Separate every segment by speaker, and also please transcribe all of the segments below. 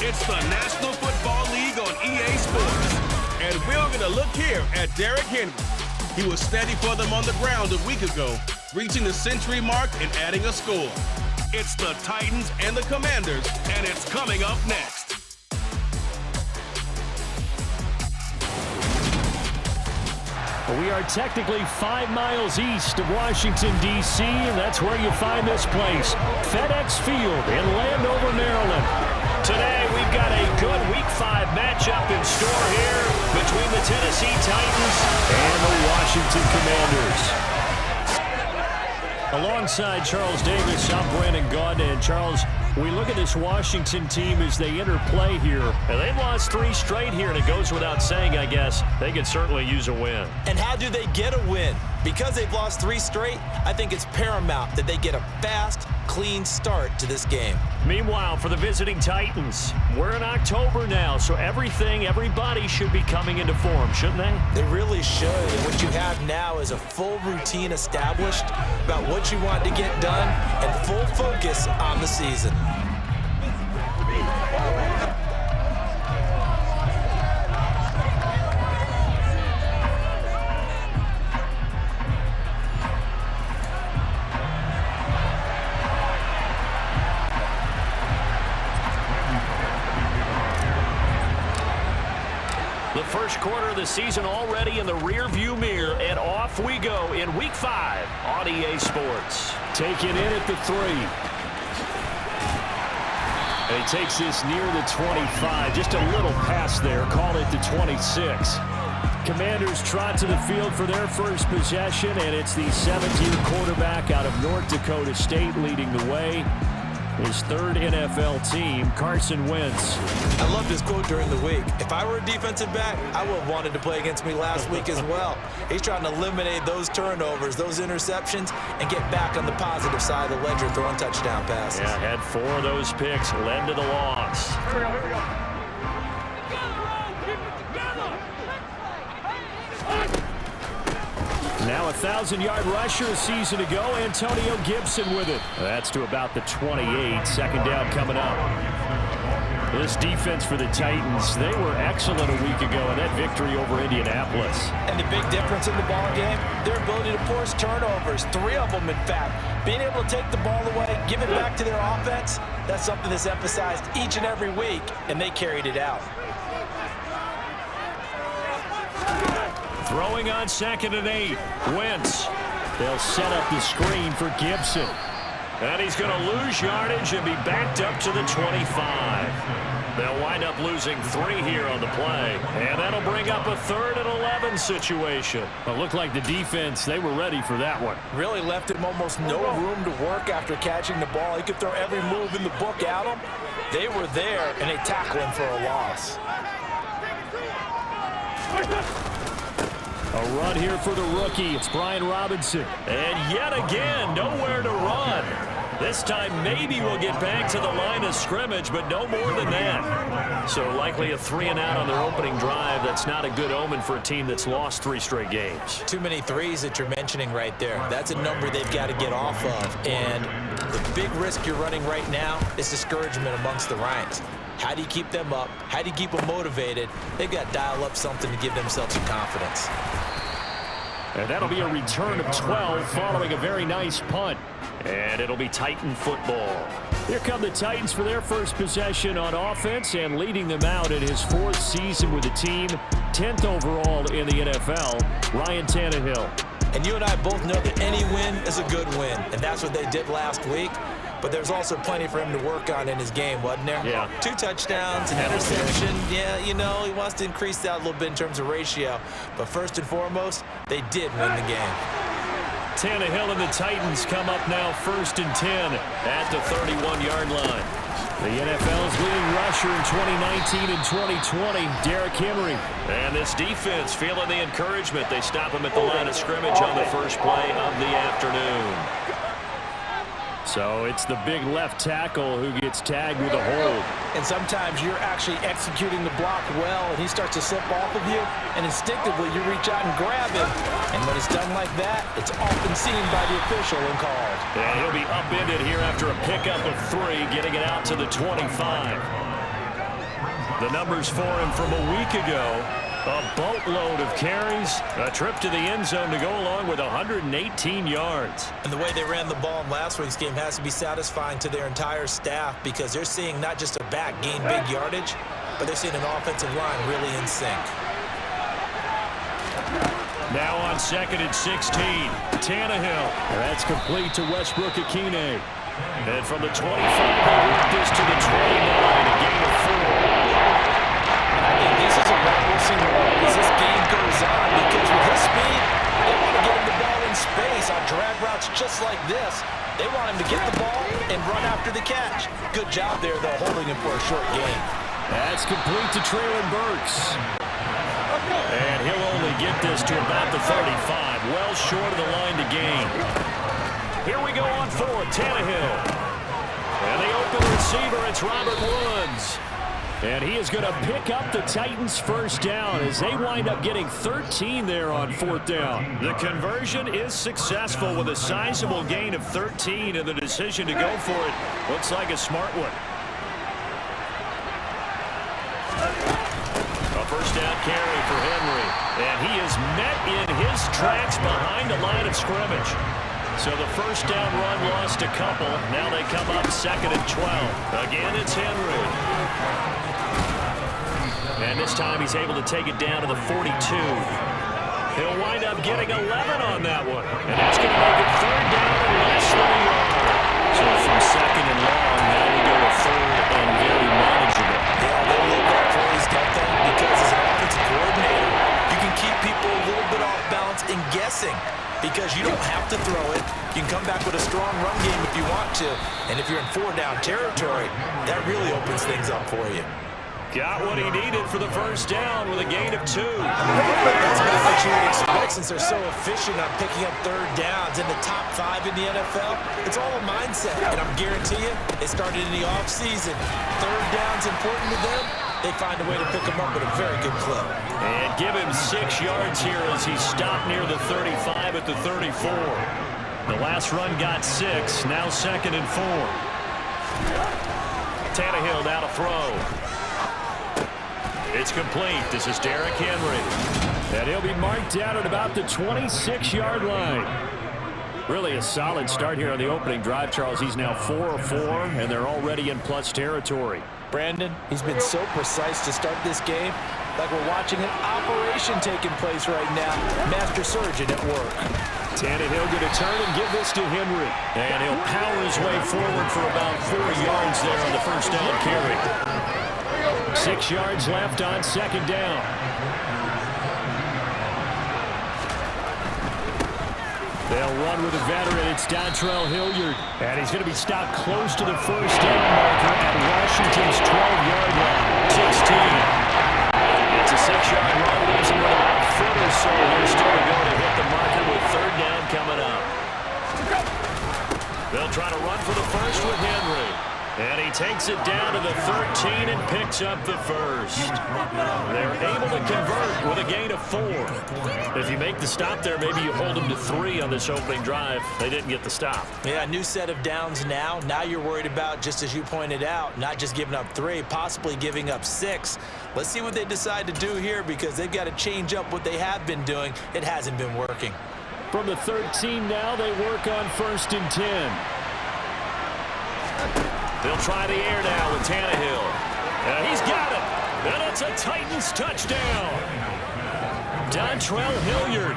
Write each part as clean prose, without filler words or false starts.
Speaker 1: It's the National Football League on EA Sports. And we're going to look here at Derrick Henry. He was steady for them on the ground a week ago, reaching the century mark and adding a score. It's the Titans and the Commanders, and it's coming up next.
Speaker 2: We are technically 5 miles east of Washington, D.C., and that's where you find this place, FedEx Field in Landover, Maryland. Today, we've got a good Week 5 matchup in store here between the Tennessee Titans and the Washington Commanders. Alongside Charles Davis, I'm Brandon Gaudin. And Charles, we look at this Washington team as they interplay here. And they've lost 3 straight here, and it goes without saying, I guess, they could certainly use a win.
Speaker 3: And how do they get a win? Because they've lost 3 straight, I think it's paramount that they get a fast, clean start to this game.
Speaker 2: Meanwhile, for the visiting Titans, we're in October now, so everybody should be coming into form, shouldn't they?
Speaker 3: They really should. And what you have now is a full routine established about what you want to get done and full focus on the season.
Speaker 2: The first quarter of the season already in the rear-view mirror, and off we go in Week 5 on EA Sports. Taken in at the 3. And he takes this near the 25, just a little past there, call it the 26. Commanders trot to the field for their first possession, and it's the 7th-year quarterback out of North Dakota State leading the way. His 3rd NFL team, Carson Wentz.
Speaker 3: I love this quote during the week. If I were a defensive back, I would have wanted to play against me last week as well. He's trying to eliminate those turnovers, those interceptions, and get back on the positive side of the ledger throwing touchdown passes.
Speaker 2: Yeah, had 4 of those picks, led to the loss.
Speaker 4: Here we go.
Speaker 2: Now a 1,000-yard rusher a season ago, Antonio Gibson with it. That's to about the 28. Second down coming up. This defense for the Titans, they were excellent a week ago in that victory over Indianapolis.
Speaker 3: And the big difference in the ball game, their ability to force turnovers, 3 of them in fact. Being able to take the ball away, give it back to their offense, that's something that's emphasized each and every week, and they carried it out.
Speaker 2: Throwing on 2nd and 8. Wentz. They'll set up the screen for Gibson. And he's going to lose yardage and be backed up to the 25. They'll wind up losing 3 here on the play. And that'll bring up a 3rd and 11 situation. It looked like the defense, they were ready for that one.
Speaker 3: Really left him almost no room to work after catching the ball. He could throw every move in the book at him. They were there, and they tackled him for a loss.
Speaker 2: A run here for the rookie. It's Brian Robinson. And yet again, nowhere to run. This time maybe we'll get back to the line of scrimmage, but no more than that. So likely a 3-and-out on their opening drive. That's not a good omen for a team that's lost 3 straight games.
Speaker 3: Too many threes that you're mentioning right there. That's a number they've got to get off of. And the big risk you're running right now is discouragement amongst the ranks. How do you keep them up? How do you keep them motivated? They've got to dial up something to give themselves some confidence.
Speaker 2: And that'll be a return of 12 following a very nice punt. And it'll be Titan football. Here come the Titans for their first possession on offense, and leading them out in his 4th season with the team, 10th overall in the NFL, Ryan Tannehill.
Speaker 3: And you and I both know that any win is a good win, and that's what they did last week. But there's also plenty for him to work on in his game, wasn't there?
Speaker 2: Yeah.
Speaker 3: 2 touchdowns, an interception. Yeah, you know, he wants to increase that a little bit in terms of ratio. But first and foremost, they did win the game.
Speaker 2: Tannehill and the Titans come up now 1st and 10 at the 31-yard line. The NFL's leading rusher in 2019 and 2020, Derrick Henry. And this defense feeling the encouragement. They stop him at the line of scrimmage on the first play of the afternoon. So it's the big left tackle who gets tagged with a hold.
Speaker 3: And sometimes you're actually executing the block well, and he starts to slip off of you, and instinctively you reach out and grab him. And when it's done like that, it's often seen by the official and called.
Speaker 2: And he'll be upended here after a pickup of 3, getting it out to the 25. The numbers for him from a week ago. A boatload of carries, a trip to the end zone to go along with 118 yards.
Speaker 3: And the way they ran the ball in last week's game has to be satisfying to their entire staff because they're seeing not just a back gain big yardage, but they're seeing an offensive line really in sync.
Speaker 2: Now on 2nd and 16, Tannehill. That's complete to Westbrook-Akine. And from the 25, they work this to the 29, a gain of 4.
Speaker 3: This is a red-racing run as this game goes on because with his speed, they want to get him the ball in space on drag routes just like this. They want him to get the ball and run after the catch. Good job there, though, holding him for a short gain.
Speaker 2: That's complete to Traylon Burks. And he'll only get this to about the 35, well short of the line to gain. Here we go on 4th, Tannehill. And the open receiver, it's Robert Woods. And he is going to pick up the Titans' first down as they wind up getting 13 there on 4th down. The conversion is successful with a sizable gain of 13, and the decision to go for it looks like a smart one. A first down carry for Henry, and he is met in his tracks behind the line of scrimmage. So the first down run lost a couple. Now they come up 2nd and 12. Again, it's Henry. And this time he's able to take it down to the 42. He'll wind up getting 11 on that one. And that's going to make it 3rd down and less than a yard. So from 2nd and long, now we go to 3rd and very manageable.
Speaker 3: Yeah, they love that phrase, don't they? Because as an offensive coordinator, you can keep people a little bit off balance and guessing. Because you don't have to throw it. You can come back with a strong run game if you want to. And if you're in 4-down territory, that really opens things up for you.
Speaker 2: Got what he needed for the first down with a gain of 2.
Speaker 3: That's about what you would expect since they're so efficient on picking up 3rd downs in the top 5 in the NFL. It's all a mindset, and I'm guarantee you, it started in the offseason. 3rd down's important to them. They find a way to pick them up at a very good clip.
Speaker 2: And give him 6 yards here as he stopped near the 35 at the 34. The last run got 6, now 2nd and 4. Tannehill now to throw. It's complete. This is Derrick Henry. And he'll be marked down at about the 26-yard line. Really a solid start here on the opening drive, Charles. He's now 4 of 4, and they're already in plus territory.
Speaker 3: Brandon, he's been so precise to start this game, like we're watching an operation taking place right now. Master surgeon at work.
Speaker 2: Tannehill going to turn and give this to Henry. And he'll power his way forward for about 4 yards there on the first down carry. 6 yards left on 2nd down. They'll run with a veteran. It's Dontrell Hilliard. And he's going to be stopped close to the first down marker at Washington's 12-yard line. 16. It's a 6-yard run. Leaves him with about a foot or so. He's still going to hit the marker with 3rd down coming up. They'll try to run for the first with Henry. And he takes it down to the 13 and picks up the first. They're able to convert with a gain of 4. If you make the stop there, maybe you hold them to 3 on this opening drive. They didn't get the stop.
Speaker 3: Yeah, new set of downs now. Now you're worried about, just as you pointed out, not just giving up 3, possibly giving up 6. Let's see what they decide to do here because they've got to change up what they have been doing. It hasn't been working.
Speaker 2: From the 13 now, they work on 1st and 10. They'll try the air now with Tannehill. And he's got it. And it's a Titans touchdown. Dontrell Hilliard,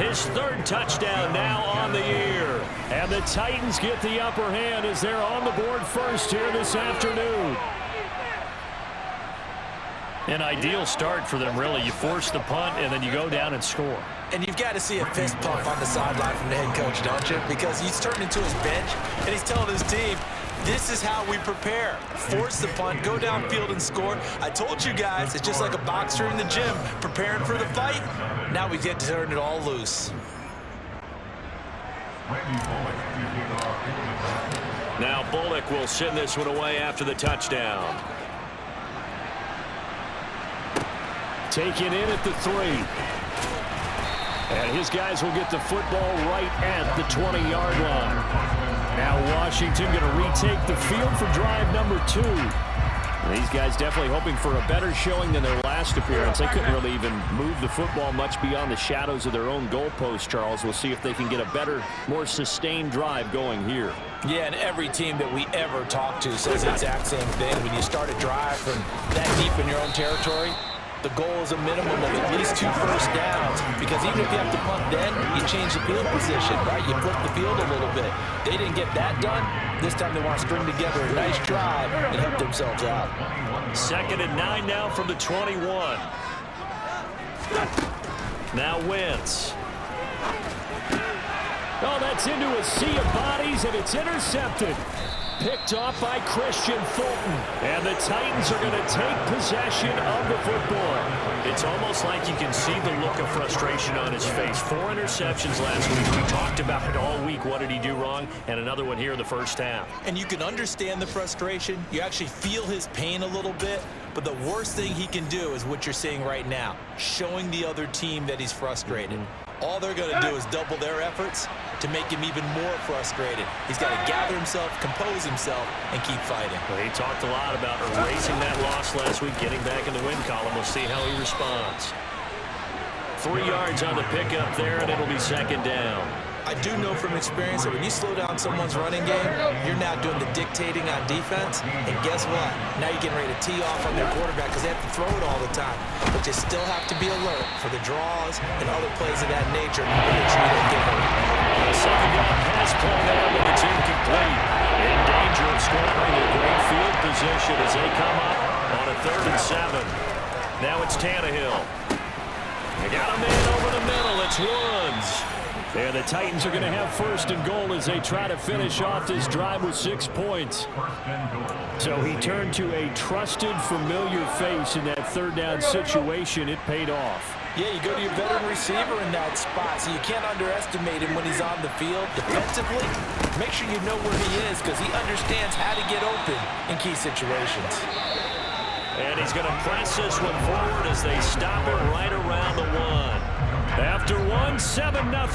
Speaker 2: his 3rd touchdown now on the year. And the Titans get the upper hand as they're on the board first here this afternoon. An ideal start for them, really. You force the punt, and then you go down and score.
Speaker 3: And you've got to see a fist pump on the sideline from the head coach, don't you? Because he's turned into his bench, and he's telling his team, this is how we prepare. Force the punt, go downfield and score. I told you guys, it's just like a boxer in the gym, preparing for the fight. Now we get to turn it all loose.
Speaker 2: Now Bullock will send this one away after the touchdown. Taken in at the 3. And his guys will get the football right at the 20-yard line. Now Washington going to retake the field for drive number 2. These guys definitely hoping for a better showing than their last appearance. They couldn't really even move the football much beyond the shadows of their own goalpost, Charles. We'll see if they can get a better, more sustained drive going here.
Speaker 3: Yeah, and every team that we ever talk to says the exact same thing. When you start a drive from that deep in your own territory, the goal is a minimum of at least 2 first downs, because even if you have to punt then, you change the field position, right? You flip the field a little bit. They didn't get that done. This time they want to string together a nice drive and help themselves out.
Speaker 2: 2nd and 9 now from the 21. Now Wentz. Oh, that's into a sea of bodies, and it's intercepted. Picked off by Christian Fulton. And the Titans are going to take possession of the football. It's almost like you can see the look of frustration on his face. 4 interceptions last week. We talked about it all week. What did he do wrong? And another one here in the first half.
Speaker 3: And you can understand the frustration. You actually feel his pain a little bit. But the worst thing he can do is what you're seeing right now, showing the other team that he's frustrated. All they're going to do is double their efforts to make him even more frustrated. He's got to gather himself, compose himself, and keep fighting.
Speaker 2: Well, he talked a lot about erasing that loss last week, getting back in the win column. We'll see how he responds. 3 yards on the pickup there, and it'll be 2nd down.
Speaker 3: I do know from experience that when you slow down someone's running game, you're now doing the dictating on defense. And guess what? Now you're getting ready to tee off on their quarterback because they have to throw it all the time. But you still have to be alert for the draws and other plays of that nature to make sure you don't get hurt.
Speaker 2: The 2nd down pass play there, but it's incomplete. In danger of scoring a great field position as they come up on a 3rd and 7. Now it's Tannehill. They got a man over the middle. It's Woods. And the Titans are going to have 1st and goal as they try to finish off this drive with 6 points. So he turned to a trusted, familiar face in that 3rd down situation. It paid off.
Speaker 3: Yeah, you go to your veteran receiver in that spot, so you can't underestimate him when he's on the field. Defensively, make sure you know where he is because he understands how to get open in key situations.
Speaker 2: And he's going to press this one forward as they stop it right around the 1. After 1, 7-0.